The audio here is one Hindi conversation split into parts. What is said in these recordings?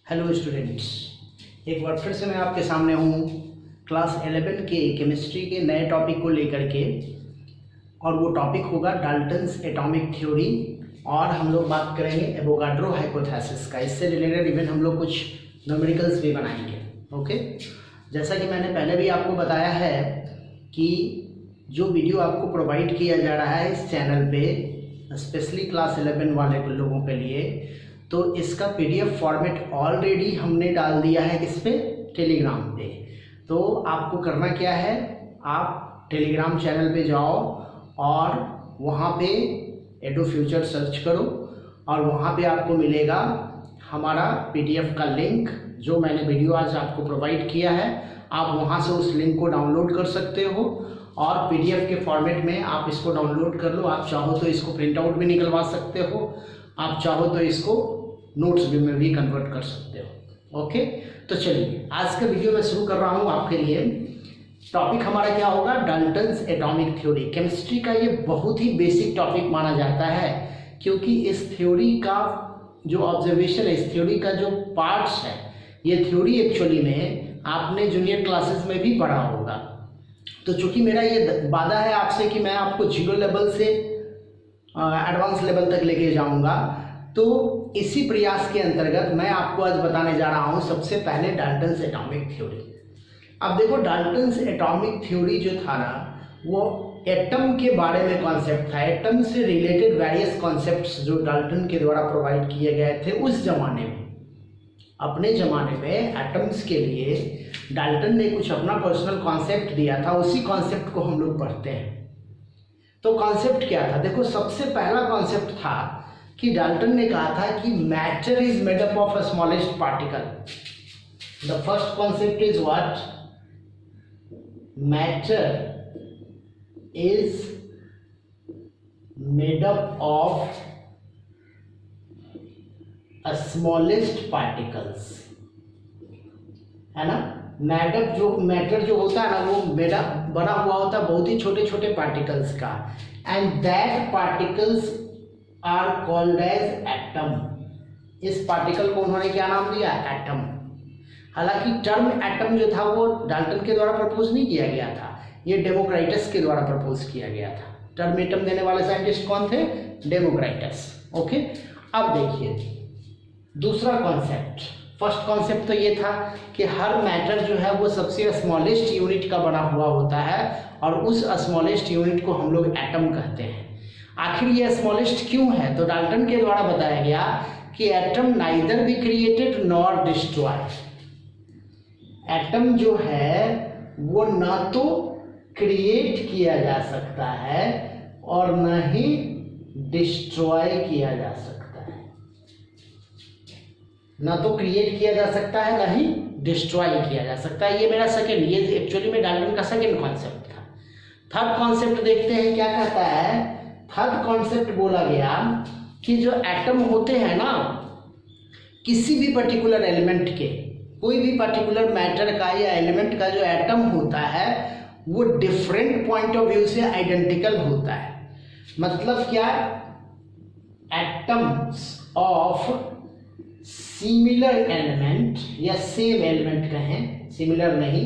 हेलो स्टूडेंट्स, एक बार फिर से मैं आपके सामने हूँ क्लास 11 के केमिस्ट्री के नए टॉपिक को लेकर के। और वो टॉपिक होगा डाल्टन्स एटॉमिक थ्योरी और हम लोग बात करेंगे एवोगाड्रो हाइपोथेसिस का। इससे रिलेटेड इवन हम लोग कुछ न्यूमेरिकल्स भी बनाएंगे। ओके, जैसा कि मैंने पहले भी आपको बताया है कि जो वीडियो आपको प्रोवाइड किया जा रहा है इस चैनल पे स्पेशली क्लास 11 वाले लोगों के लिए, तो इसका पीडीएफ फॉर्मेट ऑलरेडी हमने डाल दिया है किस पे, टेलीग्राम पे। तो आपको करना क्या है, आप टेलीग्राम चैनल पे जाओ और वहाँ पे एडो फ्यूचर सर्च करो और वहाँ पे आपको मिलेगा हमारा पीडीएफ का लिंक जो मैंने वीडियो आज आपको प्रोवाइड किया है। आप वहाँ से उस लिंक को डाउनलोड कर सकते हो और पीडीएफ के फॉर्मेट में आप इसको डाउनलोड कर लो। आप चाहो तो इसको प्रिंट आउट भी निकलवा सकते हो, आप चाहो तो इसको नोट्स में भी कन्वर्ट कर सकते हो। ओके, तो चलिए आज का वीडियो मैं शुरू कर रहा हूँ आपके लिए। टॉपिक हमारा क्या होगा, डाल्टन्स एटॉमिक थ्योरी। केमिस्ट्री का ये बहुत ही बेसिक टॉपिक माना जाता है क्योंकि इस थ्योरी का जो ऑब्जर्वेशन है, इस थ्योरी का जो पार्ट्स है, ये थ्योरी एक्चुअली में आपने जूनियर क्लासेस में भी पढ़ा होगा। तो चूंकि मेरा ये वादा है आपसे कि मैं आपको जीरो लेवल से एडवांस लेवल तक लेके जाऊंगा, तो इसी प्रयास के अंतर्गत मैं आपको आज बताने जा रहा हूं सबसे पहले डाल्टन्स एटॉमिक थ्योरी। अब देखो, डाल्टन्स एटॉमिक थ्योरी जो था ना, वो एटम के बारे में कॉन्सेप्ट था। एटम से रिलेटेड वेरियस कॉन्सेप्ट्स जो डाल्टन के द्वारा प्रोवाइड किए गए थे उस जमाने में। अपने ज़माने में एटम्स के लिए डाल्टन ने कुछ अपना पर्सनल कॉन्सेप्ट दिया था, उसी कॉन्सेप्ट को हम लोग पढ़ते हैं। तो कॉन्सेप्ट क्या था, देखो सबसे पहला कॉन्सेप्ट था कि डाल्टन ने कहा था कि matter is made up of a smallest particle. The first concept is what, matter is made up of smallest particles, है ना। मैटर जो होता है ना, वो बना हुआ होता है बहुत ही छोटे छोटे पार्टिकल्स का, and that particles are called as atom. इस पार्टिकल को उन्होंने क्या नाम दिया, एटम। हालांकि टर्म एटम जो था वो डाल्टन के द्वारा प्रपोज नहीं किया गया था, ये डेमोक्राइटस के द्वारा प्रपोज किया गया था। टर्म एटम देने वाले साइंटिस्ट कौन थे, डेमोक्राइटस। ओके, अब देखिए दूसरा कॉन्सेप्ट। फर्स्ट कॉन्सेप्ट तो ये था कि हर मैटर जो है वो सबसे स्मॉलेस्ट यूनिट का बना हुआ होता है और उस स्मॉलेस्ट यूनिट को हम लोग एटम कहते हैं। आखिर ये स्मॉलेस्ट क्यों है, तो डाल्टन के द्वारा बताया गया कि atom neither be created nor destroy. Atom जो है वो ना तो क्रिएट किया जा सकता है और न ही डिस्ट्रॉय किया जा सकता है। ना तो क्रिएट किया जा सकता है, ना ही डिस्ट्रॉय किया जा सकता है। ये मेरा सेकेंड, ये एक्चुअली में डाल्टन का सेकेंड कॉन्सेप्ट था। थर्ड कॉन्सेप्ट देखते हैं क्या कहता है। थर्ड कॉन्सेप्ट बोला गया कि जो एटम होते हैं ना, किसी भी पर्टिकुलर एलिमेंट के, कोई भी पर्टिकुलर मैटर का या एलिमेंट का जो एटम होता है वो डिफरेंट पॉइंट ऑफ व्यू से आइडेंटिकल होता है। मतलब क्या, एटम्स ऑफ सिमिलर एलिमेंट या सेम एलिमेंट कहें, सिमिलर नहीं,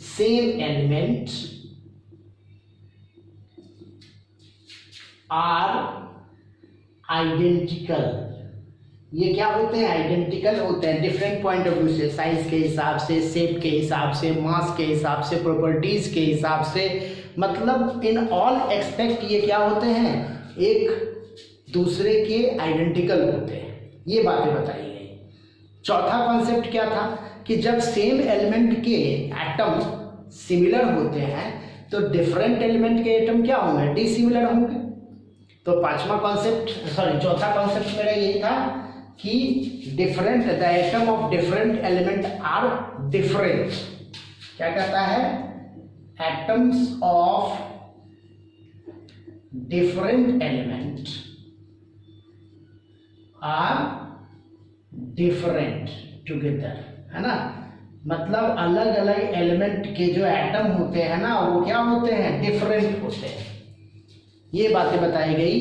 सेम एलिमेंट आर आइडेंटिकल। ये क्या होते हैं, आइडेंटिकल होते हैं डिफरेंट पॉइंट ऑफ व्यू से, साइज के हिसाब से, शेप के हिसाब से, मास के हिसाब से, प्रॉपर्टीज के हिसाब से। मतलब इन ऑल एस्पेक्ट ये क्या होते हैं, एक दूसरे के आइडेंटिकल होते हैं। ये बातें बताई गई। चौथा कॉन्सेप्ट क्या था कि जब सेम एलिमेंट के एटम सिमिलर होते हैं तो डिफरेंट एलिमेंट के एटम क्या होंगे, डिसिमिलर होंगे। तो चौथा कॉन्सेप्ट मेरा यही था कि different, the atom of different element are different. क्या कहता है, atoms of different element are different together, है ना। मतलब अलग अलग एलिमेंट के जो एटम होते हैं ना, वो क्या होते हैं, डिफरेंट होते हैं। ये बातें बताई गई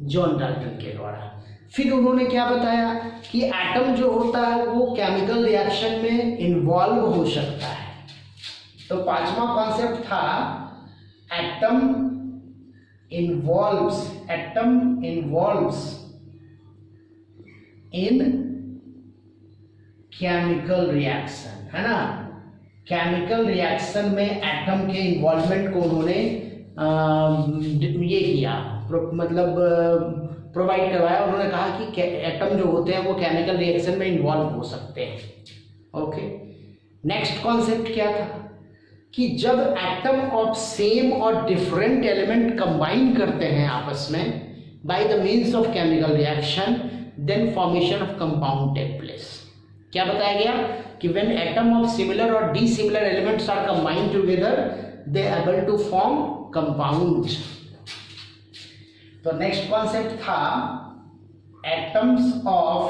जॉन डाल्टन के द्वारा। फिर उन्होंने क्या बताया कि एटम जो होता है वो केमिकल रिएक्शन में इन्वॉल्व हो सकता है। तो पांचवा कॉन्सेप्ट था एटम इन्वॉल्व्स इन केमिकल रिएक्शन, है ना। केमिकल रिएक्शन में एटम के इन्वॉल्वमेंट को उन्होंने ये किया, मतलब प्रोवाइड करवाया। उन्होंने कहा कि एटम जो होते हैं वो केमिकल रिएक्शन में इन्वॉल्व हो सकते हैं। ओके, नेक्स्ट कॉन्सेप्ट क्या था कि जब एटम ऑफ सेम और डिफरेंट एलिमेंट कंबाइन करते हैं आपस में by the means of chemical reaction, then formation of compound take place. क्या बताया गया कि व्हेन एटम ऑफ सिमिलर और dissimilar elements are combined together they able to form compounds. तो नेक्स्ट कॉन्सेप्ट था एटम्स ऑफ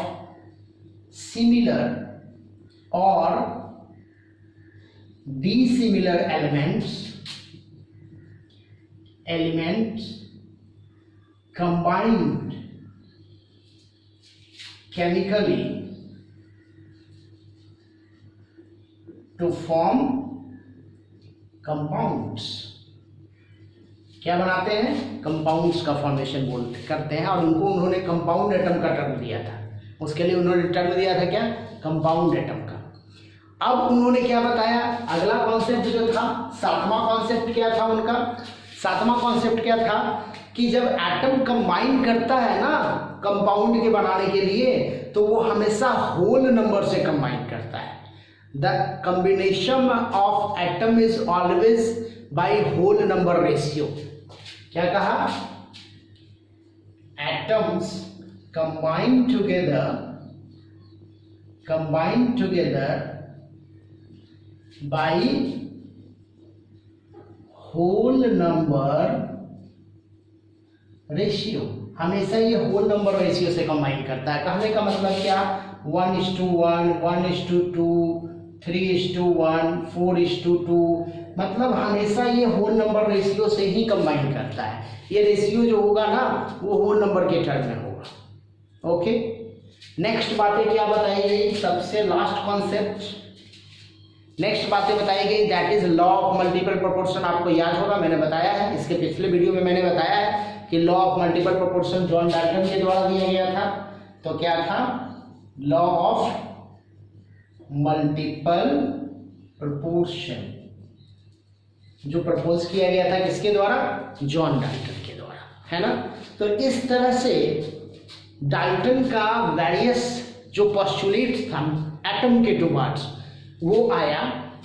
सिमिलर और dissimilar elements combined chemically to form compounds. क्या बनाते हैं? कंपाउंड्स का फॉर्मेशन करते हैं, और उनको उन्होंने कंपाउंड एटम का टर्म दिया था। उसके लिए उन्होंने टर्म दिया था क्या? कंपाउंड एटम का। अब उन्होंने क्या बताया? अगला कॉन्सेप्ट जो था, सातवां कॉन्सेप्ट क्या था उनका? सातवां कॉन्सेप्ट क्या था कि जब एटम कंबाइन करता है ना कंपाउंड के बनाने के लिए, तो वो हमेशा होल नंबर से कंबाइन करता है। The combination of atom is always by whole number ratio. क्या कहा? Atoms combine together by whole number ratio. हमेशा ये होल नंबर रेशियो से कंबाइन करता है। कहने का मतलब क्या? 1:1, 1:2, 3:1, 4:2, मतलब हमेशा ये होल नंबर रेशियो से ही कंबाइन करता है। ये रेशियो जो होगा ना वो होल नंबर के टर्म में होगा। ओके, नेक्स्ट बातें क्या बताई गई? सबसे लास्ट कॉन्सेप्ट, नेक्स्ट बातें बताई गई that is law of multiple proportion. आपको याद होगा, मैंने बताया है, इसके पिछले वीडियो में मैंने बताया है कि law of multiple proportion John Dalton के द्वारा दिया गया था। तो क्या था? लॉ ऑफ मल्टीपल प्रोपोर्शन जो प्रपोज किया गया था किसके द्वारा? जॉन डाल्टन के द्वारा, है ना। तो इस तरह से डाल्टन का वेरियस जो पोस्टुलेट्स था एटम के टुवर्ड्स वो आया।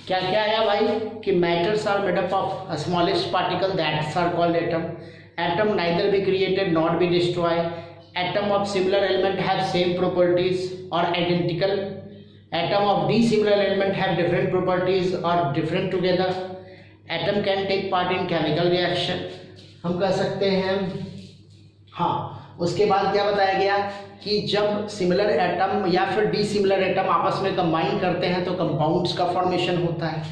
क्या क्या आया भाई? कि matters are made up of smallest particle that's are called atom. Atom neither be created not be destroy. Atom of similar element have same properties और identical. Atom of dissimilar element have different properties और different together. Atom can take part in chemical reaction. हम कह सकते हैं। हाँ, उसके बाद क्या बताया गया कि जब सिमिलर एटम या फिर डिसिमिलर एटम आपस में कंबाइन करते हैं तो कंपाउंड्स का फॉर्मेशन होता है।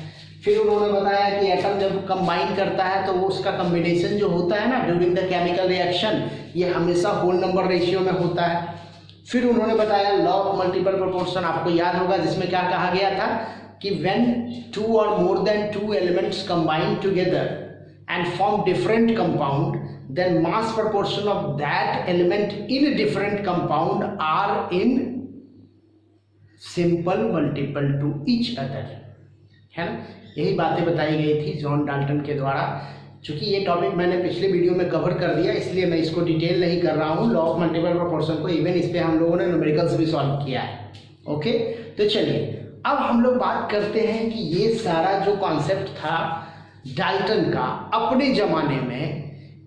फिर उन्होंने बताया कि एटम जब कंबाइन करता है तो वो उसका कॉम्बिनेशन जो होता है ना ड्यूरिंग द केमिकल रिएक्शन, ये हमेशा होल नंबर रेशियो में होता है। फिर उन्होंने बताया लॉ ऑफ मल्टीपल प्रोपोर्शन, आपको याद होगा, जिसमें क्या कहा गया था कि when 2 or more than 2 elements combine together and form different compound, then mass proportion of that element in a different compound are in simple multiple to each other, है ना। यही बातें बताई गई थी जॉन डाल्टन के द्वारा। चूंकि ये टॉपिक मैंने पिछले वीडियो में कवर कर दिया, इसलिए मैं इसको डिटेल नहीं कर रहा हूँ। लॉ ऑफ मल्टीपल प्रोपोर्शन को इवन इस पे हम लोगों ने न्यूमेरिकल्स भी सॉल्व किया है। ओके, तो चलिए अब हम लोग बात करते हैं कि ये सारा जो कॉन्सेप्ट था डाल्टन का अपने ज़माने में,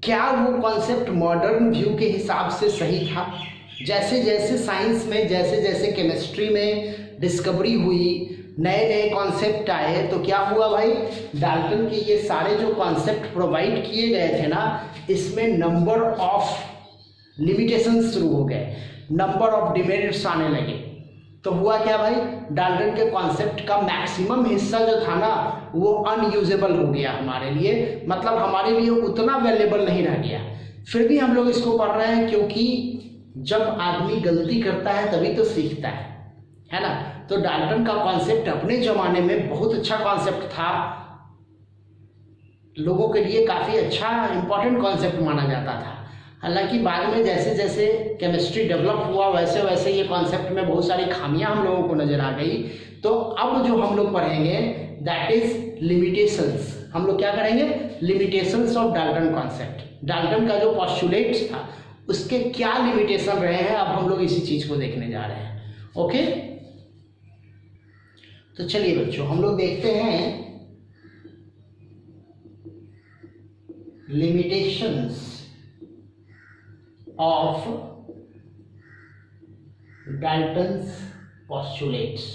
क्या वो कॉन्सेप्ट मॉडर्न व्यू के हिसाब से सही था? जैसे जैसे साइंस में, जैसे जैसे केमिस्ट्री में डिस्कवरी हुई, नए नए कॉन्सेप्ट आए, तो क्या हुआ भाई? डाल्टन के ये सारे जो कॉन्सेप्ट प्रोवाइड किए गए थे ना, इसमें नंबर ऑफ लिमिटेशंस शुरू हो गए, नंबर ऑफ डिमेरिट्स आने लगे। तो हुआ क्या भाई? डाल्टन के कॉन्सेप्ट का मैक्सिमम हिस्सा जो था ना वो अनयूजेबल हो गया हमारे लिए, मतलब हमारे लिए उतना वैल्यूएबल नहीं रह गया। फिर भी हम लोग इसको पढ़ रहे हैं क्योंकि जब आदमी गलती करता है तभी तो सीखता है ना। तो डाल्टन का कॉन्सेप्ट अपने ज़माने में बहुत अच्छा कॉन्सेप्ट था, लोगों के लिए काफ़ी अच्छा इम्पोर्टेंट कॉन्सेप्ट माना जाता था। हालांकि बाद में जैसे जैसे केमिस्ट्री डेवलप हुआ वैसे वैसे ये कॉन्सेप्ट में बहुत सारी खामियां हम लोगों को नज़र आ गई। तो अब जो हम लोग पढ़ेंगे दैट इज लिमिटेशंस। हम लोग क्या करेंगे? Limitations of Dalton concept. Dalton का जो पोस्टुलेट्स था उसके क्या लिमिटेशन रहे हैं, अब हम लोग इसी चीज़ को देखने जा रहे हैं। ओके, तो चलिए बच्चों हम लोग देखते हैं limitations of Dalton's postulates,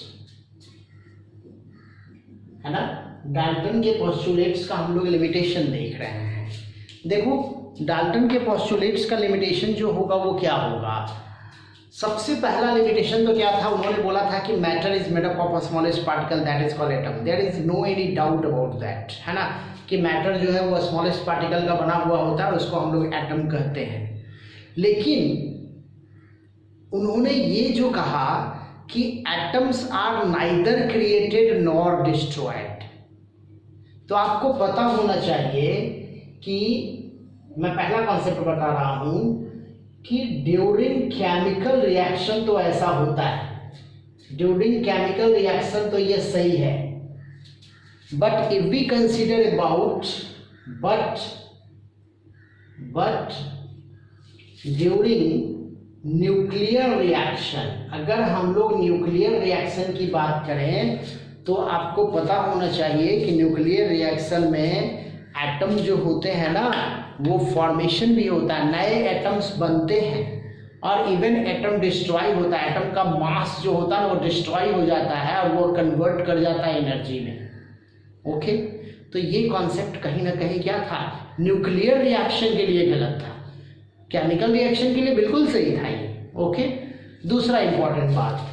है ना। डाल्टन के पोस्टुलेट्स का हम लोग लिमिटेशन देख रहे हैं। देखो डाल्टन के पोस्टुलेट्स का लिमिटेशन जो होगा वो क्या होगा। सबसे पहला लिमिटेशन तो क्या था, उन्होंने बोला था कि matter is made up of smallest particle that is called atom. There is no any doubt about that, है ना, कि मैटर जो है वो स्मॉलेस्ट पार्टिकल का बना हुआ होता है और उसको हम लोग एटम कहते हैं। लेकिन उन्होंने ये जो कहा कि atoms are neither created nor destroyed, तो आपको पता होना चाहिए कि मैं पहला कॉन्सेप्ट बता रहा हूं कि ड्यूरिंग केमिकल रिएक्शन तो ऐसा होता है, ड्यूरिंग केमिकल रिएक्शन तो ये सही है, but if we consider about but during nuclear reaction, अगर हम लोग न्यूक्लियर रिएक्शन की बात करें तो आपको पता होना चाहिए कि न्यूक्लियर रिएक्शन में एटम जो होते हैं ना वो फॉर्मेशन भी होता है, नए एटम्स बनते हैं और इवन एटम डिस्ट्रॉय होता है। एटम का मास जो होता है ना वो डिस्ट्रॉय हो जाता है और वो कन्वर्ट कर जाता है एनर्जी में। ओके, तो ये कॉन्सेप्ट कहीं ना कहीं क्या था, न्यूक्लियर रिएक्शन के लिए गलत था, केमिकल रिएक्शन के लिए बिल्कुल सही था ये। ओके, दूसरा इंपॉर्टेंट बात,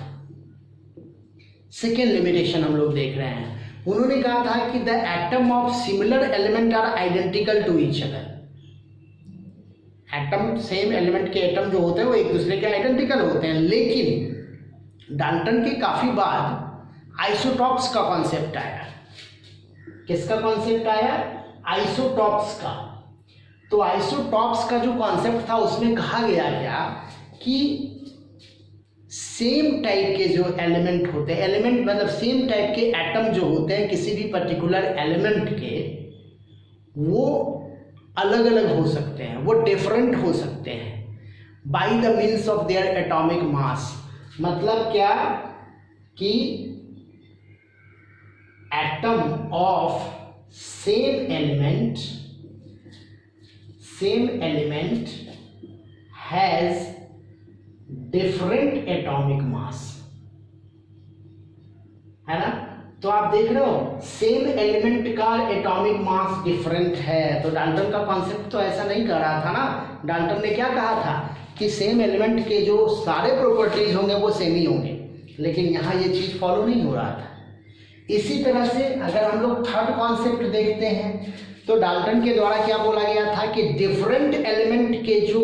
सेकेंड लिमिटेशन हम लोग देख रहे हैं। उन्होंने कहा था कि the atom of similar element are identical to each other. Atom, same element के एटम जो होते हैं वो एक दूसरे के आइडेंटिकल होते हैं, लेकिन डाल्टन के काफी बाद आइसोटॉप्स का कॉन्सेप्ट आया। किसका कॉन्सेप्ट आया? आइसोटॉप्स का। तो आइसोटॉप्स का जो कॉन्सेप्ट था उसमें कहा गया क्या कि सेम टाइप के जो एलिमेंट होते हैं, एलिमेंट मतलब सेम टाइप के एटम जो होते हैं किसी भी पर्टिकुलर एलिमेंट के, वो अलग अलग हो सकते हैं, वो डिफरेंट हो सकते हैं bye the means of their atomic mass. मतलब क्या कि atom of same element has different atomic mass, है ना। तो आप देख रहे हो सेम एलिमेंट का एटॉमिक मास डिफरेंट है। तो डाल्टन का कॉन्सेप्ट तो ऐसा नहीं कर रहा था ना। डाल्टन ने क्या कहा था कि सेम एलिमेंट के जो सारे प्रॉपर्टीज होंगे वो सेम ही होंगे, लेकिन यहाँ ये चीज फॉलो नहीं हो रहा था। इसी तरह से अगर हम लोग थर्ड कॉन्सेप्ट देखते हैं तो डाल्टन के द्वारा क्या बोला गया था कि डिफरेंट एलिमेंट के जो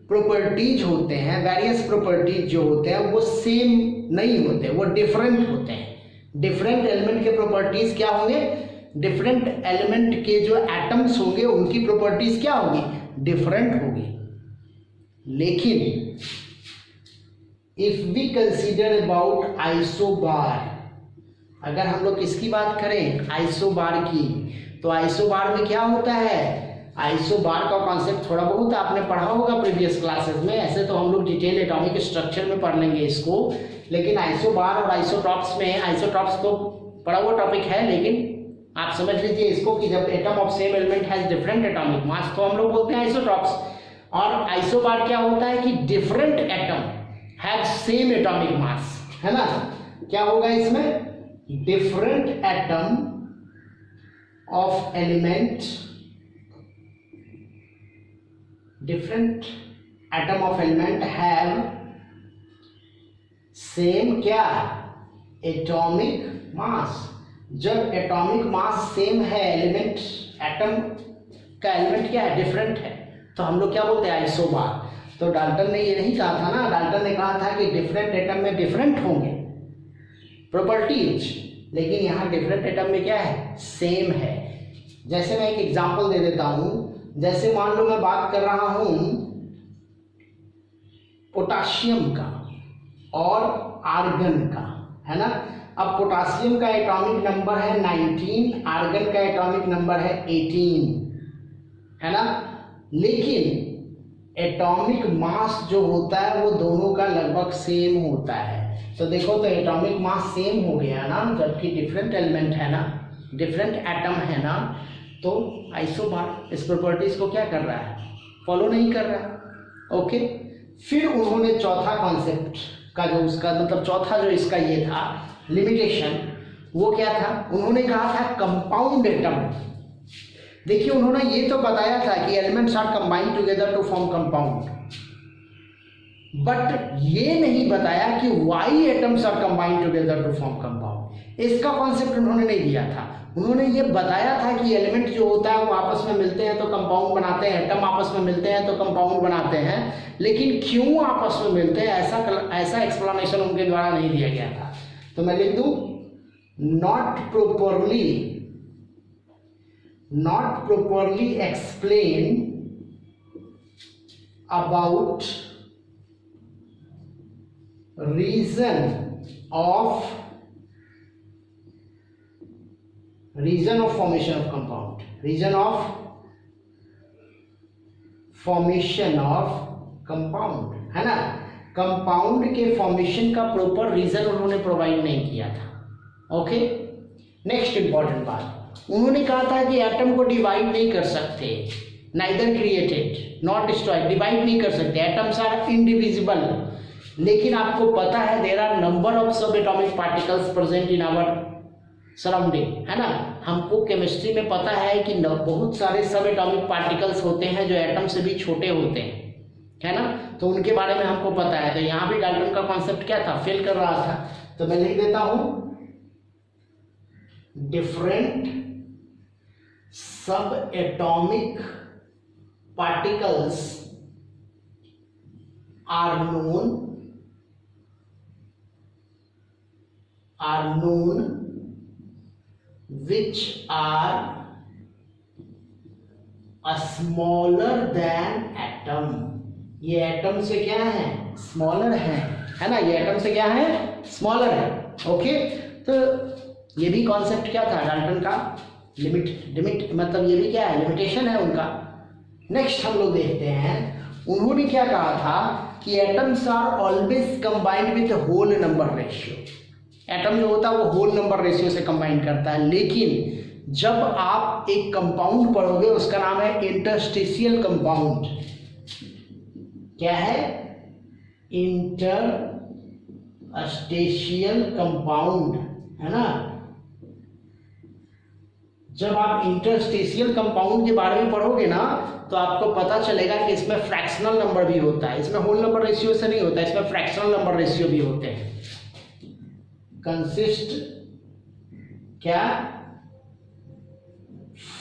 प्रॉपर्टीज होते हैं, वेरियस प्रॉपर्टीज जो होते हैं वो सेम नहीं होते, वो डिफरेंट होते हैं। डिफरेंट एलिमेंट के प्रॉपर्टीज क्या होंगे? डिफरेंट एलिमेंट के जो एटम्स होंगे उनकी प्रॉपर्टीज क्या होगी? डिफरेंट होगी। लेकिन if we consider about isobar, अगर हम लोग किसकी बात करें? आइसोबार की, तो आइसोबार में क्या होता है? आइसोबार का कॉन्सेप्ट थोड़ा बहुत आपने पढ़ा होगा प्रीवियस क्लासेस में, ऐसे तो हम लोग डिटेल एटॉमिक स्ट्रक्चर में पढ़ लेंगे इसको, लेकिन आइसोबार और आइसोटॉप्स में, आइसोटॉप्स तो पढ़ा हुआ टॉपिक है, लेकिन आप समझ लीजिए इसको कि जब atom of same element has different atomic mass तो हम लोग बोलते हैं आइसोटॉप्स। और आइसोबार क्या होता है कि different atom have same atomic mass, है ना। क्या होगा इसमें? Different atom of element, different atom of element have same क्या? Atomic mass. जब एटॉमिक मास सेम है, एलिमेंट, एटम का एलिमेंट क्या है? डिफरेंट है, तो हम लोग क्या बोलते हैं? आइसोबार। तो डाल्टन ने ये नहीं कहा था ना, डाल्टन ने कहा था कि डिफरेंट एटम में डिफरेंट होंगे प्रॉपर्टीज, लेकिन यहाँ डिफरेंट एटम में क्या है, सेम है। जैसे मैं एक एग्जांपल दे देता हूँ, जैसे मान लो मैं बात कर रहा हूँ पोटाशियम का और आर्गन का, है ना। अब पोटाशियम का एटॉमिक नंबर है 19, आर्गन का एटॉमिक नंबर है 18, है ना। लेकिन एटॉमिक मास जो होता है वो दोनों का लगभग सेम होता है। तो देखो, तो एटॉमिक मास सेम हो गया ना, जबकि डिफरेंट एलिमेंट है ना, डिफरेंट एटम है ना, तो आइसोबार इस प्रॉपर्टीज को क्या कर रहा है, फॉलो नहीं कर रहा है। ओके, फिर उन्होंने चौथा कॉन्सेप्ट का जो उसका मतलब चौथा जो इसका ये था लिमिटेशन, वो क्या था, उन्होंने कहा था कंपाउंड एटम। देखिए, उन्होंने ये तो बताया था कि elements are combined together to form compound, but ये नहीं बताया कि why atoms are combined together to form compound. इसका कॉन्सेप्ट उन्होंने नहीं दिया था। उन्होंने ये बताया था कि एलिमेंट जो होता है वो आपस में मिलते हैं तो कंपाउंड बनाते हैं, एटम आपस में मिलते हैं तो कंपाउंड बनाते हैं, लेकिन क्यों आपस में मिलते हैं ऐसा एक्सप्लेनेशन उनके द्वारा नहीं दिया गया था। तो मैं लिख दूं, not properly explain about reason of formation of compound, reason of formation of compound, है ना। कंपाउंड के फॉर्मेशन का प्रॉपर रीजन उन्होंने प्रोवाइड नहीं किया था। ओके, नेक्स्ट इंपॉर्टेंट बात, उन्होंने कहा था कि एटम को डिवाइड नहीं कर सकते, neither created not destroyed, divide नहीं कर सकते, एटम्स आर इनडिविजिबल। लेकिन आपको पता है there are number of subatomic particles present in our surrounding, है ना। हमको केमिस्ट्री में पता है कि बहुत सारे सब एटॉमिक पार्टिकल्स होते हैं जो एटम से भी छोटे होते हैं, है ना। तो उनके बारे में हमको पता है। तो यहाँ भी डाल्टन का कॉन्सेप्ट क्या था, फेल कर रहा था। तो मैं लिख देता हूं, different subatomic particles are known which are a smaller than atom। ये एटम से क्या है, स्मॉलर है ना। ये एटम से क्या है, स्मॉलर है। ओके, तो ये भी कॉन्सेप्ट क्या था डाल्टन का, लिमिट मतलब ये भी क्या है, लिमिटेशन है उनका। नेक्स्ट हम लोग देखते हैं, उन्होंने क्या कहा था कि atoms are always combined with whole number ratio. Atom जो होता है वो होल नंबर रेशियो से कंबाइन करता है, लेकिन जब आप एक कंपाउंड पढ़ोगे उसका नाम है इंटरस्टिशियल कंपाउंड। क्या है, इंटरस्टिशियल कंपाउंड, है ना। जब आप इंटरस्टिशियल कंपाउंड के बारे में पढ़ोगे ना तो आपको पता चलेगा कि इसमें फ्रैक्शनल नंबर भी होता है, इसमें होल नंबर रेशियो से नहीं होता, इसमें फ्रैक्शनल नंबर रेशियो भी होते हैं। कंसिस्ट क्या,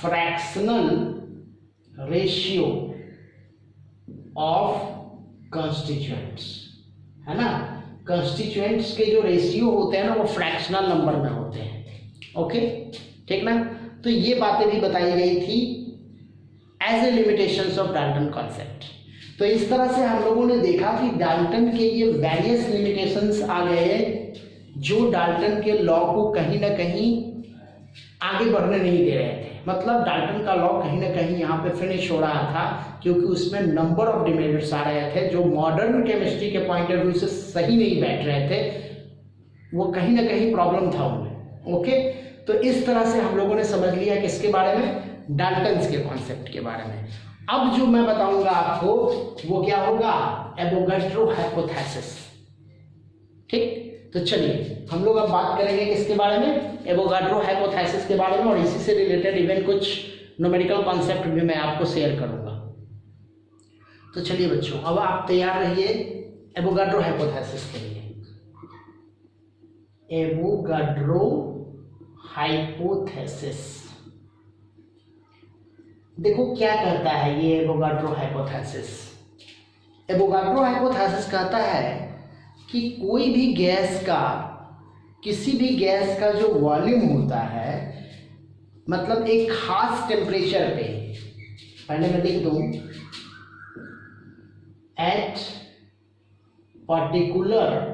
फ्रैक्शनल रेशियो ऑफ कंस्टिट्यूएंट्स, है ना। कंस्टिट्यूएंट्स के जो रेशियो होते हैं ना वो फ्रैक्शनल नंबर में होते हैं। ओके, ठीक ना। तो ये बातें भी बताई गई थी as a limitations of Dalton concept. तो इस तरह से हम लोगों ने देखा कि डाल्टन के ये वेरियस लिमिटेशंस आ गए जो डाल्टन के लॉ को कहीं ना कहीं आगे बढ़ने नहीं दे रहे थे। मतलब डाल्टन का लॉ कहीं ना कहीं यहाँ पे फिनिश हो रहा था, क्योंकि उसमें नंबर ऑफ डिमेरिट्स आ रहे थे जो मॉडर्न केमिस्ट्री के पॉइंट ऑफ व्यू से सही नहीं बैठ रहे थे, वो कहीं ना कहीं प्रॉब्लम था उनमें। ओके, तो इस तरह से हम लोगों ने समझ लिया किसके बारे में, डाल्टन्स के कॉन्सेप्ट के बारे में। अब जो मैं बताऊंगा आपको वो क्या होगा, एवोगाड्रो हाइपोथेसिस। ठीक, तो चलिए हम लोग अब बात करेंगे किसके बारे में, एवोगाड्रो हाइपोथेसिस के बारे में, और इसी से रिलेटेड इवन कुछ न्यूमेरिकल कॉन्सेप्ट भी मैं आपको शेयर करूंगा। तो चलिए बच्चों, अब आप तैयार रहिए एवोगाड्रो हाइपोथेसिस के लिए। एवोगाड्रो हाइपोथेसिस, देखो क्या करता है ये एवोगाड्रो हाइपोथेसिस। एवोगाड्रो हाइपोथेसिस कहता है कि कोई भी गैस का, किसी भी गैस का जो वॉल्यूम होता है, मतलब एक खास टेम्परेचर पे, पहले मैं लिख दूं, eight particular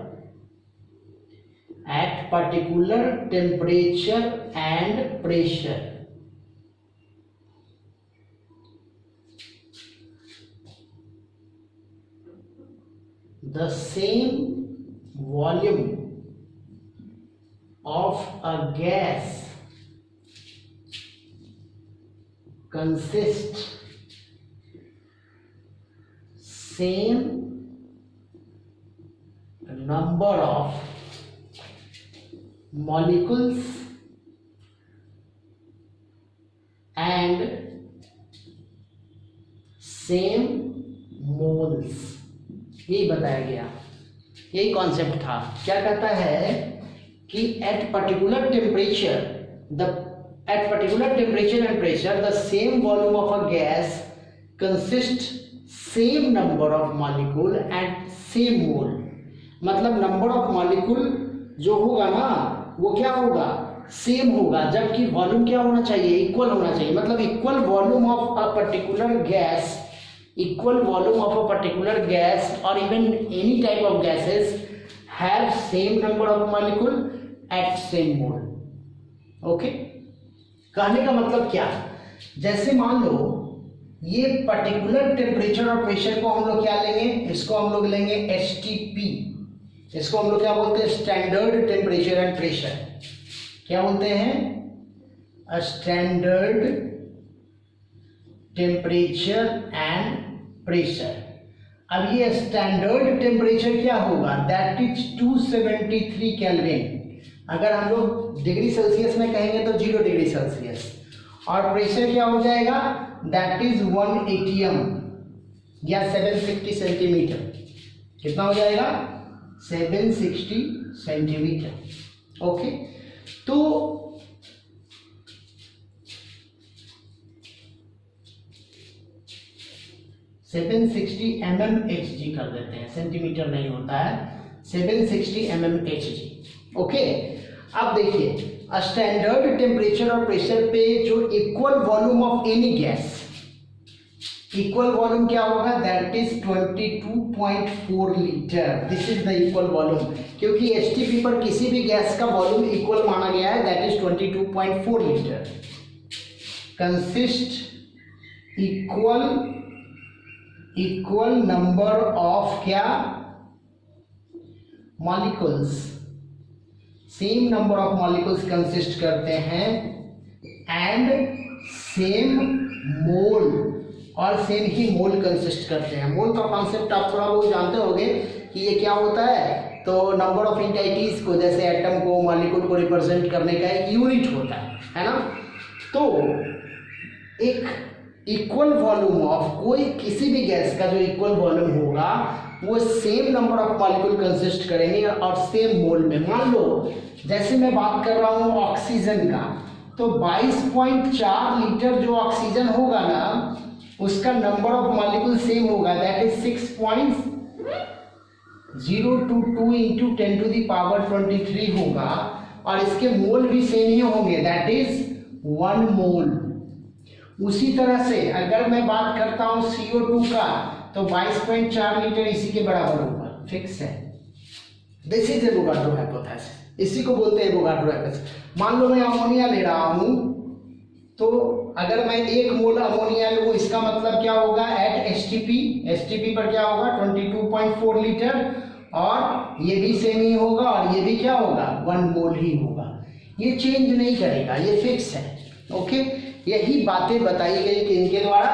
temperature and pressure, the same volume of a gas consists same number of molecules and same moles, यही बताया गया, यही कॉन्सेप्ट था। क्या कहता है कि at particular temperature and pressure the same volume of a gas consist same number of molecule and same mole. मतलब नंबर ऑफ मॉलिक्यूल जो होगा ना वो क्या होगा, सेम होगा, जबकि वॉल्यूम क्या होना चाहिए, इक्वल होना चाहिए। मतलब equal volume of a particular gas, equal volume of a particular gas or even any type of gases have same number of molecule at same mole. Okay? कहने का मतलब क्या, जैसे मान लो ये पर्टिकुलर टेम्परेचर और प्रेशर को हम लोग क्या लेंगे, इसको हम लोग लेंगे STP, इसको हम लोग क्या बोलते हैं, स्टैंडर्ड टेम्परेचर एंड प्रेशर। क्या बोलते हैं, स्टैंडर्ड टेम्परेचर एंड प्रेशर। अब ये स्टैंडर्ड टेम्परेचर क्या होगा, दैट इज 273 केल्विन। अगर हम लोग डिग्री सेल्सियस में कहेंगे तो 0 डिग्री सेल्सियस, और प्रेशर क्या हो जाएगा, दैट इज 1 atm या 760 सेंटीमीटर। कितना हो जाएगा, 760 सेंटीमीटर। ओके, तो 760 mmHg कर देते हैं, सेंटीमीटर नहीं होता है, 760 mmHg। ओके, अब देखिए स्टैंडर्ड टेम्परेचर और प्रेशर पे जो equal volume of any gas, equal volume क्या होगा, that is 22.4 litre. This is the equal volume, क्योंकि एचटीपी पर किसी भी गैस का वॉल्यूम इक्वल माना गया है, that is 22.4 litre. Consist equal number of क्या, molecules, same number of molecules consist करते हैं, एंड सेम मोल, और सेम ही मोल कंसिस्ट करते हैं। मोल का कॉन्सेप्ट आप थोड़ा बहुत जानते होंगे कि ये क्या होता है, तो नंबर ऑफ एंटिटीज को, जैसे एटम को, मॉलिक्यूल को रिप्रेजेंट करने का एक यूनिट होता है ना। तो एक इक्वल वॉल्यूम ऑफ कोई किसी भी गैस का जो इक्वल वॉल्यूम होगा वो same number of molecule consist करेंगे और सेम मोल में। मान लो जैसे मैं बात कर रहा हूँ ऑक्सीजन का, तो 22.4 लीटर जो ऑक्सीजन होगा ना, उसका नंबर ऑफ मॉलिक्यूल सेम होगा, दैट इज 6.022 इंटू 10⁻23 होगा, और इसके मोल भी सेम ही होंगे, दैट इज 1 मोल। उसी तरह से अगर मैं बात करता हूं CO2 का, तो 22.4 लीटर इसी के बराबर होगा, फिक्स है। दिस इज एवोगाड्रो हाइपोथेसिस, इसी को बोलते हैं एवोगाड्रो हाइपोथेसिस। मान लो मैं अमोनिया ले रहा हूं, तो अगर मैं 1 मोल अमोनिया लूँ, इसका मतलब क्या होगा, एट एसटीपी पर क्या होगा, 22.4 लीटर, और ये भी सेम ही होगा, और ये भी क्या होगा, 1 मोल ही होगा। ये चेंज नहीं करेगा, ये फिक्स है। ओके, यही बातें बताई गई कि इनके द्वारा,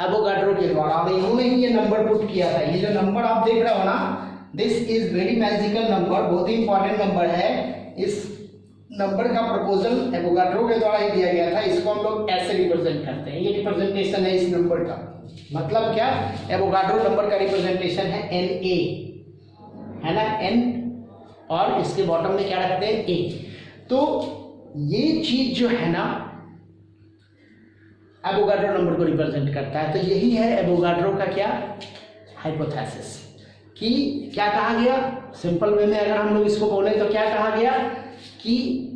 एवोगाड्रो के द्वारा। अब इन्होंने ही ये नंबर पुट किया था। ये जो नंबर आप देख रहे हो ना, this is very magical number, बहुत ही इंपॉर्टेंट नंबर है। इस नंबर का प्रपोजल एवोगाड्रो के द्वारा ही दिया गया था। इसको हम लोग ऐसे रिप्रेजेंट करते हैं, ये रिप्रेजेंटेशन है इस नंबर का। मतलब क्या, एवोगाड्रो नंबर का रिप्रेजेंटेशन है Na, है ना, N, और इसके बॉटम में क्या रखते हैं, A। तो ये चीज जो है ना, एवोगाड्रो नंबर को रिप्रेजेंट करता है। तो यही है एवोगाड्रो का क्या, हाइपोथेसिस कि क्या कहा गया, सिंपल वे में अगर हम लोग इसको बोले तो क्या कहा गया कि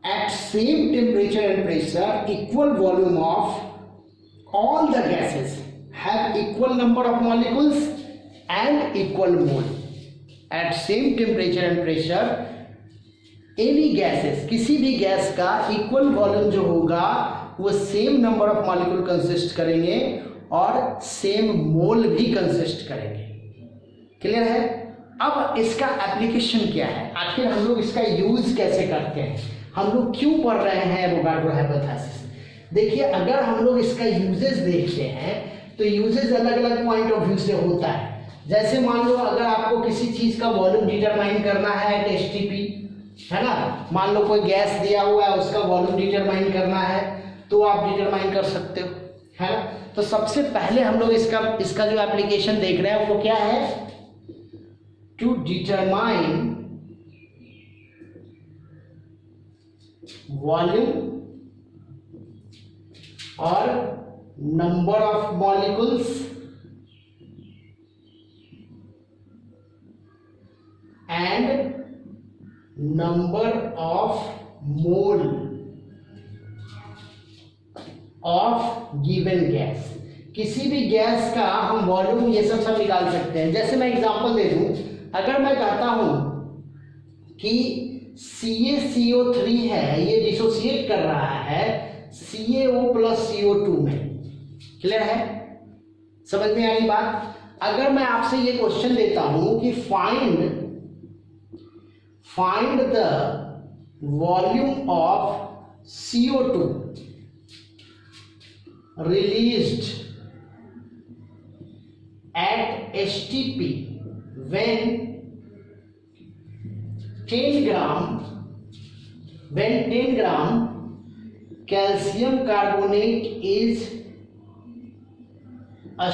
at same temperature and pressure equal volume of all the gases have equal number of molecules and equal mole. At same temperature and pressure any gases, किसी भी गैस का इक्वल वॉल्यूम जो होगा वो same number of molecule consist करेंगे और सेम मोल भी कंसिस्ट करेंगे। क्लियर है? अब इसका एप्लीकेशन क्या है, आखिर हम लोग इसका यूज कैसे करते हैं, हम लोग क्यों पढ़ रहे हैं एवोगाड्रो हाइपोथेसिस। देखिए, अगर हम लोग इसका यूजेस देखते हैं तो यूजेस अलग अलग पॉइंट ऑफ व्यू से होता है। जैसे मान लो अगर आपको किसी चीज का वॉल्यूम डिटरमाइन करना है एट एसटीपी, है ना, मान लो कोई गैस दिया हुआ है उसका वॉल्यूम डिटरमाइन करना है तो आप डिटरमाइन कर सकते हो, है ना। तो सबसे पहले हम लोग इसका जो एप्लीकेशन देख रहे हैं वो क्या है, टू डिटरमाइन वॉल्यूम और number of molecules and number of mole of given gas. किसी भी गैस का हम वॉल्यूम ये सब निकाल सकते हैं। जैसे मैं एग्जांपल दे दूं, अगर मैं कहता हूं कि CaCO3 है, ये डिसोसिएट कर रहा है CaO प्लस CO2 में। क्लियर है? समझ में आ रही बात? अगर मैं आपसे ये क्वेश्चन देता हूं कि find the volume of CO2 released at STP when 10 gram calcium carbonate is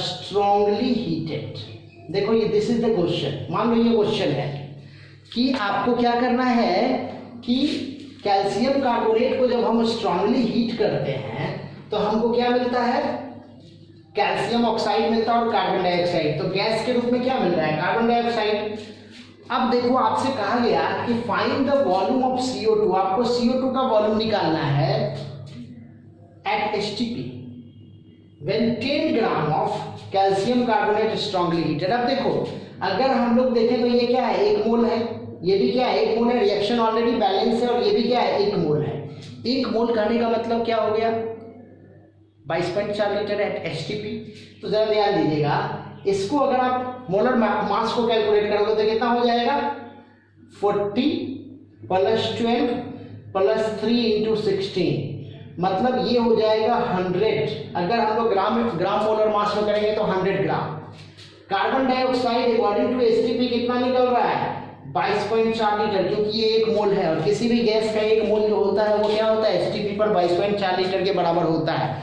strongly heated। देखो ये दिस इज द क्वेश्चन। मान लो ये क्वेश्चन है कि आपको क्या करना है कि कैल्शियम कार्बोनेट को जब हम स्ट्रांगली हीट करते हैं तो हमको क्या मिलता है, कैल्शियम ऑक्साइड मिलता है और कार्बन डाइऑक्साइड। तो गैस के रूप में क्या मिल रहा है, कार्बन डाइऑक्साइड। अब देखो आपसे कहा गया कि find the volume of CO2, आपको CO2 का वॉल्यूम निकालना है at STP when 10 gram of calcium carbonate strongly heated. अब देखो अगर हम लोग देखें तो ये क्या है, 1 मोल है, ये भी क्या है 1 मोल है, रिएक्शन ऑलरेडी बैलेंस है, और ये भी क्या है 1 मोल है। 1 मोल कहने का मतलब क्या हो गया, 22.4 लीटर एट STP। तो जरा ध्यान दीजिएगा, इसको अगर आप मोलर मास को कैलकुलेट करोगे तो कितना हो जाएगा, 40 + 12 + 3 × 16, मतलब ये हो जाएगा 100। अगर हम लोग ग्राम मोलर मास में करेंगे तो 100 gram. Carbon dioxide according to STP कितना निकल रहा है, 22.4 लीटर, क्योंकि ये 1 मोल है और किसी भी गैस का 1 मोल जो होता है वो क्या होता है, STP पर 22.4 लीटर के बराबर होता है।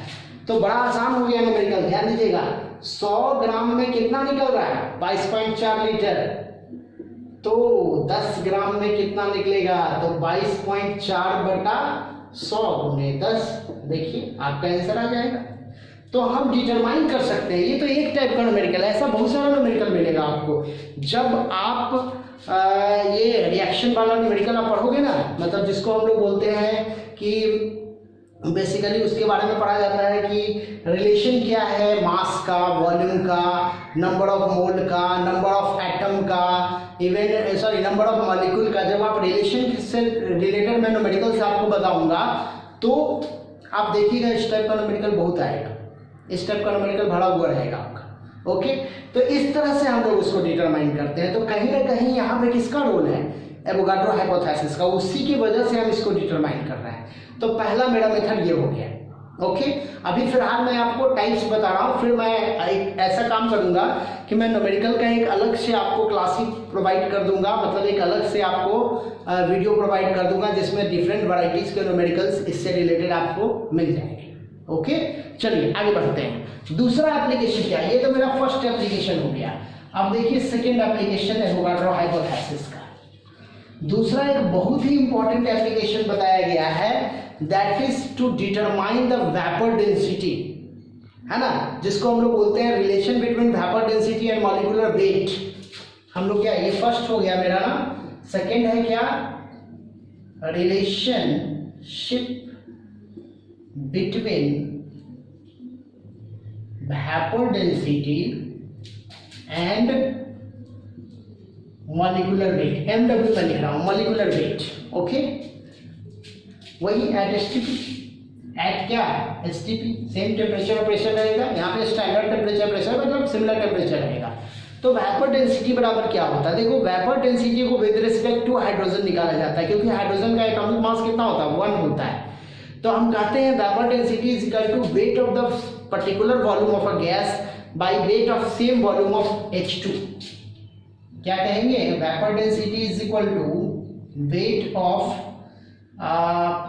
तो बड़ा आसान हो गया न्यूमेरिकल, ध्यान दीजिएगा। 100 ग्राम में कितना निकल रहा है, 22.4 लीटर, तो 10 ग्राम में कितना निकलेगा, तो 22.4/100 × 10। देखिए आपका आंसर आ जाएगा। तो हम डिटरमाइन कर सकते हैं, ये तो एक टाइप का न्यूमेरिकल है, ऐसा बहुत सारा न्यूमेरिकल मिलेगा आपको। जब आप ये रिएक्शन वाला न्यूमेरिकल आप पढ़ोगे ना, मतलब जिसको हम लोग बोलते हैं कि बेसिकली उसके बारे में पढ़ा जाता है कि रिलेशन क्या है मास का, वॉल्यूम का, नंबर ऑफ मोल का, नंबर ऑफ एटम का, इवन नंबर ऑफ मॉलिक्यूल का। जब आप रिलेशन से रिलेटेड मैं न्यूमेरिकल से आपको बताऊंगा तो आप देखिएगा इस टाइप का न्यूमेरिकल बहुत आएगा, इस टाइप का न्यूमेरिकल भरा हुआ रहेगा आपका। ओके, तो इस तरह से हम लोग उसको डिटरमाइन करते हैं। तो कहीं ना कहीं यहाँ पे किसका रोल है, एवोगाड्रो हाइपोथेसिस का, उसी की वजह से हम इसको डिटरमाइन कर रहे हैं। तो पहला मेरा मेथड ये हो गया। ओके, अभी फिलहाल मैं आपको टाइप्स बता रहा हूँ, फिर मैं एक ऐसा काम करूंगा कि मैं न्यूमेरिकल का एक अलग से आपको क्लास ही प्रोवाइड कर दूंगा, मतलब एक अलग से आपको वीडियो प्रोवाइड कर दूंगा जिसमें डिफरेंट वैरायटीज के न्यूमेरिकल्स इससे रिलेटेड आपको मिल जाएंगे। ओके, चलिए आगे बढ़ते हैं। दूसरा एप्लीकेशन क्या है, ये तो मेरा फर्स्ट एप्लीकेशन हो गया। अब देखिए सेकेंड एप्लीकेशन है एवोगाड्रो हाइपोथेसिस का। दूसरा एक बहुत ही इंपॉर्टेंट एप्लीकेशन बताया गया है, that is to determine the vapour density है ना, जिसको हम लोग बोलते हैं relation between vapour density and molecular weight. हम लोग क्या, ये फर्स्ट हो गया मेरा ना। सेकेंड है क्या, relationship between vapour density and molecular wait, MW में लिख रहा हूं, मॉलिक्यूलर वेट। ओके, वही एट एसटीपी, एट क्या, एसटीपी, सेम टेम्परेचर और प्रेशर रहेगा। यहाँ पे स्टैंडर्ड टेम्परेचर प्रेशर मतलब सिमिलर टेम्परेचर रहेगा। तो वेपर डेंसिटी बराबर क्या होता है, देखो वेपर डेंसिटी को विद रिस्पेक्ट टू हाइड्रोजन निकाला जाता है, क्योंकि हाइड्रोजन का एटॉमिक मास कितना होता है, 1 होता है। तो हम कहते हैं vapour density is equal to weight of the particular volume of a gas by weight of same volume of H2। क्या कहेंगे, vapour density is equal to weight of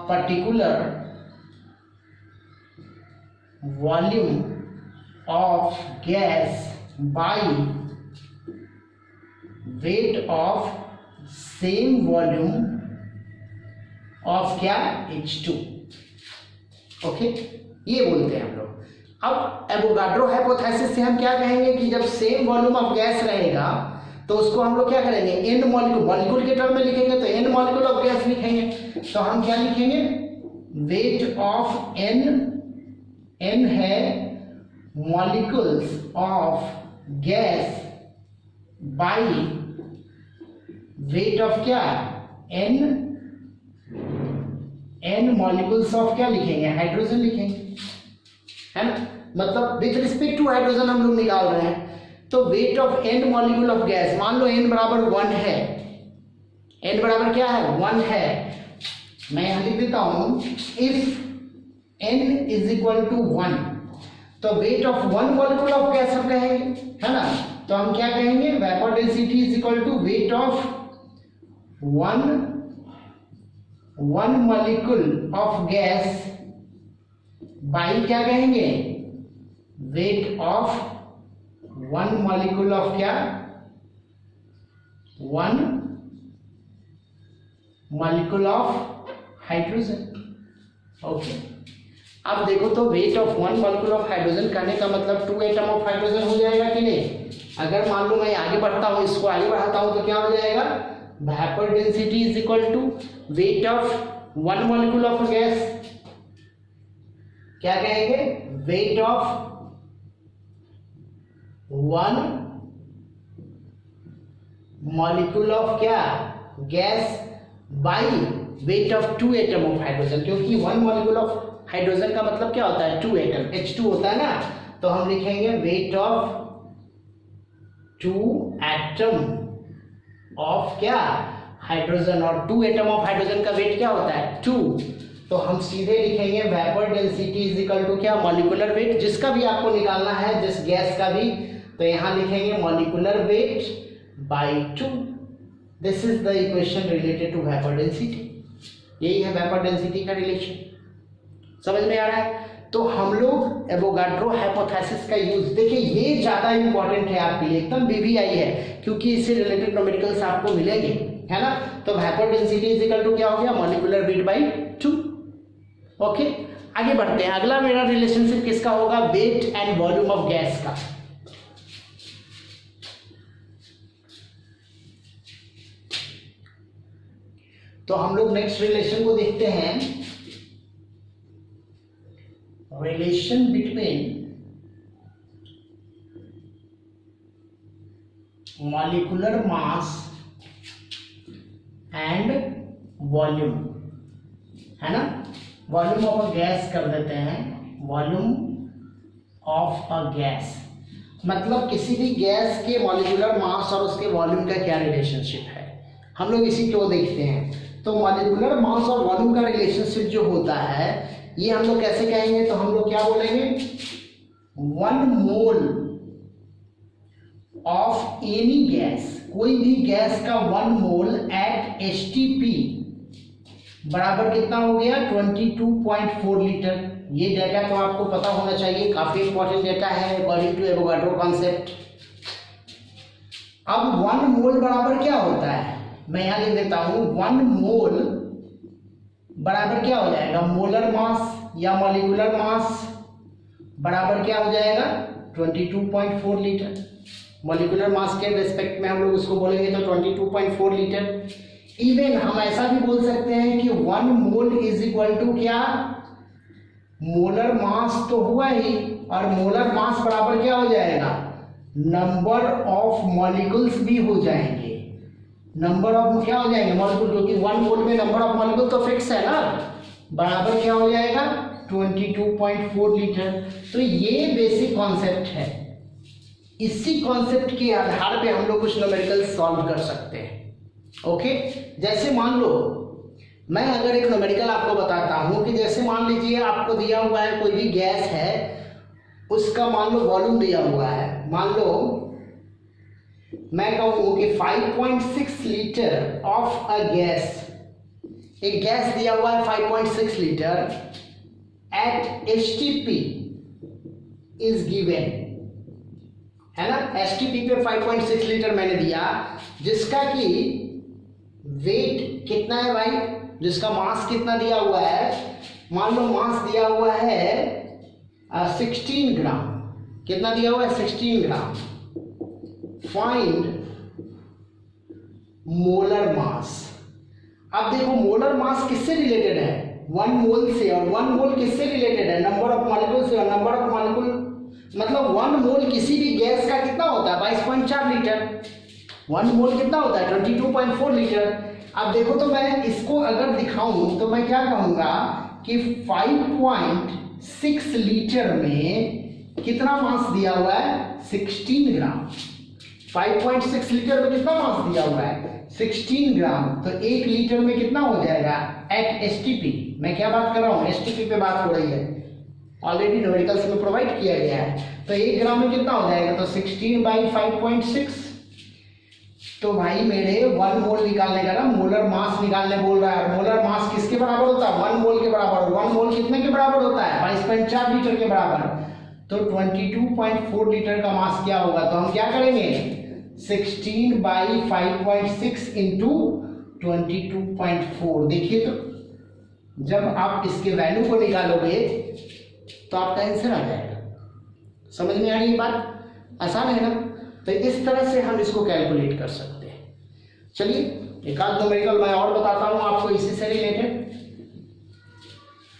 particular volume of gas by weight of same volume of क्या, H2। ओके, ये बोलते हैं हम लोग। अब एवोगाड्रो हाइपोथेसिस से हम क्या कहेंगे कि जब सेम वॉल्यूम ऑफ गैस रहेगा तो उसको हम लोग क्या करेंगे, एन मॉलिक्यूल, मॉलिक्यूल के टर्म में लिखेंगे तो एन मॉलिक्यूल ऑफ गैस लिखेंगे। तो हम क्या लिखेंगे, वेट ऑफ एन, एन है molecules of gas by weight of क्या, एन, एन मॉलिक्यूल्स ऑफ क्या लिखेंगे, हाइड्रोजन लिखेंगे, है ना। मतलब विद रिस्पेक्ट टू हाइड्रोजन हम लोग निकाल रहे हैं। तो weight of N molecule of gas, मान लो एन बराबर 1 है, एन बराबर क्या है, 1 है। मैं यहां लिख देता हूं, if N is equal to 1, तो weight of 1 molecule of gas हम कहेंगे, है ना। तो हम क्या कहेंगे, vapour density is equal to weight of 1 molecule of gas by क्या कहेंगे, वेट ऑफ 1 मॉलिक्यूल ऑफ क्या, 1 मॉलिक्यूल ऑफ हाइड्रोजन। ओके, अब देखो तो weight of 1 molecule of hydrogen कहने का मतलब 2 एटम ऑफ हाइड्रोजन हो जाएगा कि नहीं। अगर मान लो मैं आगे बढ़ता हूं, इसको आगे बढ़ाता हूं तो क्या हो जाएगा, vapour density is equal to weight of 1 molecule of gas, क्या कहेंगे, वेट ऑफ 1 मॉलिक्यूल ऑफ क्या, gas by weight of 2 atom of hydrogen. क्योंकि 1 मॉलिक्यूल ऑफ हाइड्रोजन का मतलब क्या होता है, 2 एटम, H2 होता है ना। तो हम लिखेंगे वेट ऑफ 2 एटम ऑफ क्या, हाइड्रोजन, और 2 एटम ऑफ हाइड्रोजन का वेट क्या होता है, 2। तो हम सीधे लिखेंगे vapour density is equal to क्या, मॉलिक्यूलर वेट, जिसका भी आपको निकालना है, जिस गैस का भी, तो यहां लिखेंगे molecular weight by 2। This is the equation related to vapour density. यही है वेपर डेंसिटी का रिलेशन, समझ में आ रहा है। तो हम लोग एवोगाड्रो हाइपोथेसिस का यूज, देखिए ये ज्यादा इंपॉर्टेंट है आपके लिए, एकदम BVI है, क्योंकि इससे रिलेटेड न्यूमेरिकल्स आपको मिलेंगे, है ना। तो vapour density is equal to क्या हो गया, मॉलिक्यूलर वेट बाय 2। ओके, आगे बढ़ते हैं। अगला मेरा रिलेशनशिप किसका होगा, weight and volume of gas का। तो हम लोग नेक्स्ट रिलेशन को देखते हैं, relation between molecular mass and volume, है ना। वॉल्यूम ऑफ अ गैस कर देते हैं, वॉल्यूम ऑफ अ गैस मतलब किसी भी गैस के मॉलिक्यूलर मास और उसके वॉल्यूम का क्या रिलेशनशिप है, हम लोग इसी को देखते हैं। तो मॉलिक्यूलर मास और वॉल्यूम का रिलेशनशिप जो होता है, ये हम लोग कैसे कहेंगे, तो हम लोग क्या बोलेंगे, 1 मोल ऑफ एनी गैस, कोई भी गैस का 1 मोल एट HTP बराबर कितना हो गया, 22.4 लीटर। ये डेटा तो आपको पता होना चाहिए, काफी इंपॉर्टेंट डेटा है अकॉर्डिंग टू एवोगाड्रो कॉन्सेप्ट। अब 1 मोल बराबर क्या होता है, मैं यहां लिख देता हूं, 1 मोल बराबर क्या हो जाएगा, मोलर मास या मॉलिक्यूलर मास बराबर क्या हो जाएगा 22.4 लीटर। मॉलिक्यूलर मास के रेस्पेक्ट में हम लोग उसको बोलेंगे तो 22.4 लीटर। इवन हम ऐसा भी बोल सकते हैं कि 1 मोल इज इक्वल टू क्या, मोलर मास तो हुआ ही, और मोलर मास बराबर क्या हो जाएगा, नंबर ऑफ मॉलिक्यूल्स भी हो जाएंगे। नंबर ऑफ क्या हो जाएंगे मॉलिक्यूल, क्योंकि 1 मोल में नंबर ऑफ मॉलिक्यूल तो फिक्स है ना, बराबर क्या हो जाएगा 22.4 लीटर। तो ये बेसिक कॉन्सेप्ट है, इसी कॉन्सेप्ट के आधार पे हम लोग कुछ न्यूमेरिकल सॉल्व कर सकते हैं। ओके, जैसे मान लो मैं अगर एक न्यूमेरिकल आपको बताता हूं कि जैसे मान लीजिए आपको दिया हुआ है कोई भी गैस है, उसका मान लो वॉल्यूम दिया हुआ है, मान लो मैं कहूं कि 5.6 लीटर ऑफ अ गैस, एक गैस दिया हुआ है 5.6 litre at STP is given, है ना। एसटीपी पे 5.6 लीटर मैंने दिया, जिसका कि वेट कितना है भाई, जिसका मास कितना दिया हुआ है, मान लो मास दिया हुआ है 16 ग्राम, कितना दिया हुआ है 16 ग्राम। Find molar mass. अब देखो मोलर मास किससे रिलेटेड है, 1 मोल से, और 1 मोल किससे रिलेटेड है, नंबर ऑफ मॉलिक्यूल से, और नंबर ऑफ मॉलिक्यूल मतलब 1 मोल किसी भी गैस का कितना होता है 22.4 लीटर, 1 मोल कितना होता है 22.4 लीटर। अब देखो तो मैं इसको अगर दिखाऊं तो मैं क्या कहूंगा कि 5.6 लीटर में कितना मास दिया हुआ है 16 ग्राम। 5.6 लीटर में कितना मास दिया हुआ है 16 ग्राम, तो 1 लीटर में कितना हो जाएगा एट एसटीपी, मैं क्या बात कर रहा हूँ एसटीपी पे बात हो रही है, ऑलरेडी न्यूमेरिकल्स में प्रोवाइड किया गया है। तो 1 ग्राम में कितना हो जाएगा, तो 16/5.6, तो भाई मेरे 1 मोल निकालने का ना, मोलर मास निकालने बोल रहा है। मोलर मास किसके बराबर होता है 1 मोल के बराबर, 1 मोल कितने के बराबर होता है 22.4 लीटर के बराबर। तो 22.4 लीटर का मास क्या होगा, तो हम क्या करेंगे 16/5.6 इंटू 22.4। देखिए तो जब आप इसके वैल्यू को निकालोगे तो आपका आंसर आ जाएगा। समझ में आ रही है बात, आसान है ना। तो इस तरह से हम इसको कैलकुलेट कर सकते हैं। चलिए एक आध न्यूमेरिकल मैं और बताता हूं आपको इसी से रिलेटेड।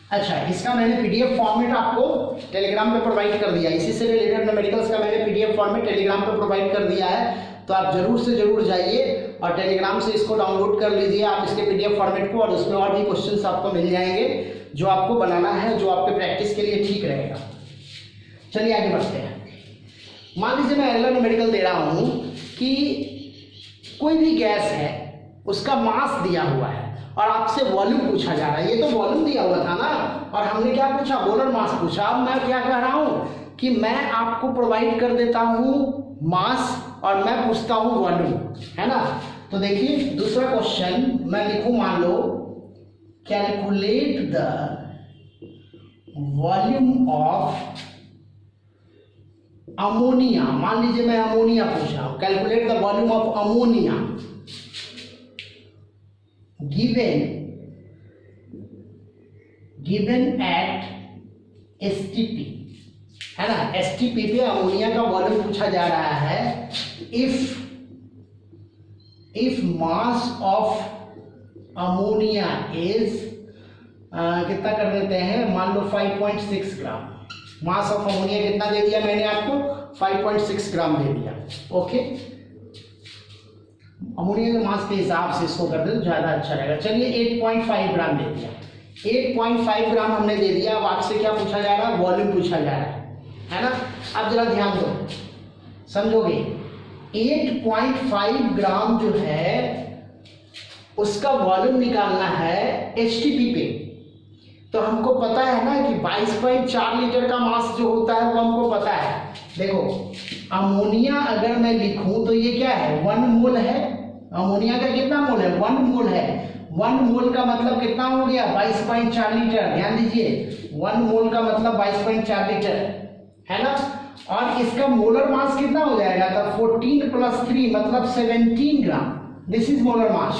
अच्छा, इसका मैंने पीडीएफ फॉर्मेट आपको टेलीग्राम पे प्रोवाइड कर दिया, इसी से रिलेटेड न्यूमेरिकल्स का मैंने पीडीएफ फॉर्मेट टेलीग्राम पे प्रोवाइड कर दिया है। तो आप जरूर से जरूर जाइए और टेलीग्राम से इसको डाउनलोड कर लीजिए आप इसके पीडीएफ फॉर्मेट को, और उसमें और भी क्वेश्चंस आपको मिल जाएंगे जो आपको बनाना है, जो आपके प्रैक्टिस के लिए ठीक रहेगा। चलिए आगे बढ़ते हैं। मान लीजिए मैं अगला न्यूमेरिकल दे रहा हूं कि कोई भी गैस है, उसका मास दिया हुआ है और आपसे वॉल्यूम पूछा जा रहा है। ये तो वॉल्यूम दिया हुआ था ना, और हमने क्या पूछा मोलर मास पूछा। अब मैं क्या कह रहा हूं कि मैं आपको प्रोवाइड कर देता हूं मास और मैं पूछता हूं वॉल्यूम, है ना। तो देखिए दूसरा क्वेश्चन मैं लिखूं, मान लो calculate the volume of ammonia. मान लीजिए मैं अमोनिया पूछ रहा हूं, calculate the volume of ammonia given at STP, है ना। एसटीपी पे अमोनिया का वॉल्यूम पूछा जा रहा है। If mass of ammonia is कितना कर देते हैं, मान लो 5.6 ग्राम। मास ऑफ अमोनिया कितना दे दिया मैंने आपको 5.6 ग्राम दे दिया। ओके, अमोनिया के मास के हिसाब से इसको कर दे तो ज्यादा अच्छा रहेगा। चलिए 8.5 ग्राम दे दिया, 8.5 ग्राम हमने दे दिया। अब आपसे क्या पूछा जा रहा है, वॉल्यूम पूछा जा रहा है ना। अब जरा ध्यान दो, समझोगे 8.5 ग्राम जो है उसका वॉल्यूम निकालना है एचटीपी पे। तो हमको पता है ना कि 22.4 लीटर का मास जो होता है वो हमको पता है। देखो अमोनिया अगर मैं लिखूं तो ये क्या है 1 मोल है। अमोनिया का कितना मोल है 1 मोल है। 1 मोल का मतलब कितना हो गया 22.4 लीटर। ध्यान दीजिए 1 मोल का मतलब 22.4 लीटर है ना। और इसका मोलर मास कितना हो जाएगा, तो 14 + 3 मतलब 17 gram. This is molar mass.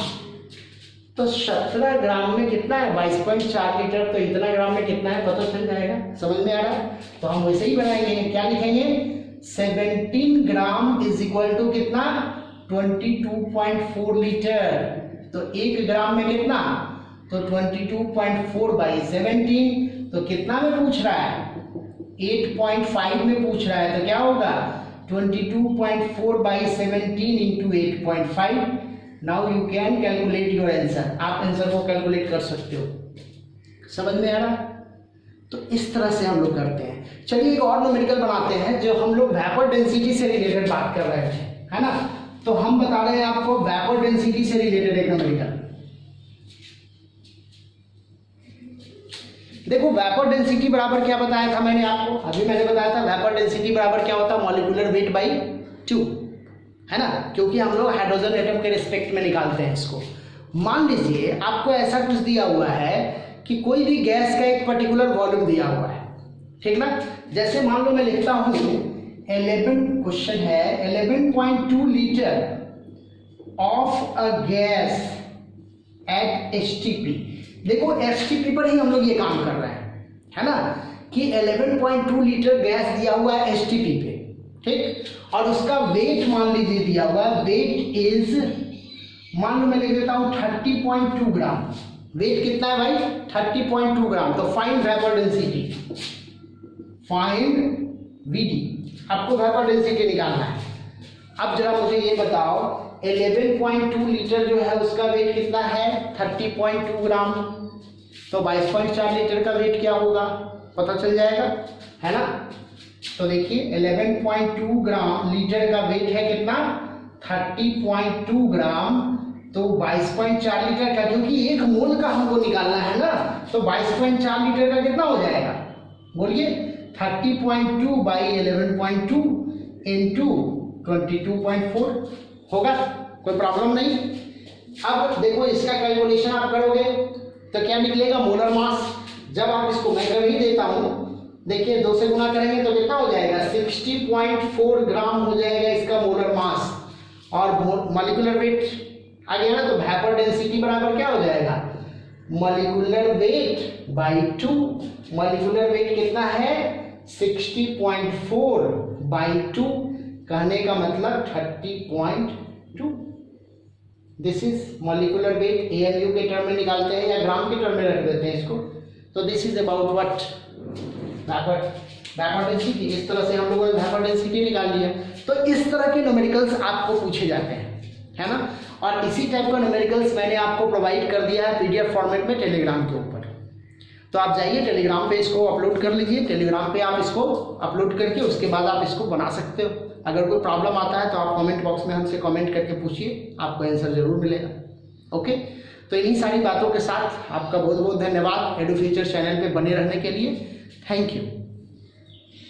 तो 17 ग्राम में कितना है? 22.4 लीटर। तो इतना ग्राम में कितना है पता चल जाएगा। समझ में आ रहा है? तो हम वैसे ही बनाएंगे। क्या लिखेंगे? 17 ग्राम इज इक्वल टू कितना? 22.4 लीटर। तो 1 ग्राम में कितना? तो 22.4 बाई 17। तो कितना में पूछ रहा है? 8.5 में पूछ रहा है। तो क्या होगा? 22.4 by 17 into 8.5। Now you can calculate your answer. आप आंसर को कैलकुलेट कर सकते हो। समझ में आ रहा? तो इस तरह से हम लोग करते हैं। चलिए एक और न्यूमेरिकल बनाते हैं। जो हम लोग वेपर डेंसिटी से रिलेटेड बात कर रहे थे, है ना? तो हम बता रहे हैं आपको वेपर डेंसिटी से रिलेटेड एक न्यूमेरिकल। देखो वेपर डेंसिटी बराबर क्या बताया था मैंने आपको? अभी मैंने बताया था वेपर डेंसिटी बराबर क्या होता है? मॉलिक्यूलर वेट बाई 2, है ना? क्योंकि हम लोग हाइड्रोजन एटम के रिस्पेक्ट में निकालते हैं इसको। मान लीजिए आपको ऐसा कुछ दिया हुआ है कि कोई भी गैस का एक पर्टिकुलर वॉल्यूम दिया हुआ है, ठीक ना? जैसे मान लो मैं लिखता हूं 11, क्वेश्चन है 11.2 litre of a gas at HTP. देखो एचटीपी पर ही हम लोग ये काम कर रहे हैं, है ना? कि 11.2 लीटर गैस दिया हुआ है एचटीपी पे, ठीक? और उसका वेट मान लीजिए दिया हुआ है, वेट इज, मान लो मैं लिख देता हूं 30.2 ग्राम। वेट कितना है भाई? 30.2 ग्राम। तो find vapour density, find VD. आपको वेपर डेंसिटी निकालना है। अब जरा मुझे ये बताओ 11.2 लीटर जो है उसका वेट कितना है? 30.2 ग्राम। तो 22.4 लीटर का वेट क्या होगा पता चल जाएगा, है ना? तो देखिए 11.2 ग्राम लीटर का वेट है कितना? 30.2 ग्राम। तो 22.4 लीटर का, क्योंकि 1 मोल का हमको निकालना है ना, तो 22.4 लीटर का कितना हो जाएगा? बोलिए। 30.2 बाई 11.2 इंटू 22.4 होगा। कोई प्रॉब्लम नहीं। अब देखो इसका कैलकुलेशन आप करोगे तो क्या निकलेगा? Molar mass. जब आप इसको, मैं कर ही देता हूं, देखिए 2 से गुना करेंगे तो कितना हो जाएगा? 60.4 ग्राम हो जाएगा इसका मोलर मास। और मॉलिक्यूलर वेट आ गया ना, तो वेपर डेंसिटी बराबर क्या हो जाएगा? Molecular weight by 2। Molecular weight कितना है? 60.4 बाई 2, कहने का मतलब 30.2। This is molecular weight. AMU के टर्म में निकालते हैं या ग्राम के टर्म में रख देते हैं इसको। तो this is about what? Vapour density. इस तरह से हम लोगों ने वेपर डेंसिटी निकाल लिया। तो इस तरह के न्यूमेरिकल्स आपको पूछे जाते हैं, है ना? और इसी टाइप का न्यूमेरिकल्स मैंने आपको प्रोवाइड कर दिया है पीडीएफ फॉर्मेट में टेलीग्राम के ऊपर। तो आप जाइए टेलीग्राम पे इसको अपलोड कर लीजिए। टेलीग्राम पे आप इसको अपलोड करके उसके बाद आप इसको बना सकते हो। अगर कोई प्रॉब्लम आता है तो आप कमेंट बॉक्स में हमसे कमेंट करके पूछिए, आपको आंसर जरूर मिलेगा। ओके, तो इन्हीं सारी बातों के साथ आपका बहुत बहुत धन्यवाद एडू फ्यूचर चैनल पे बने रहने के लिए। Thank you.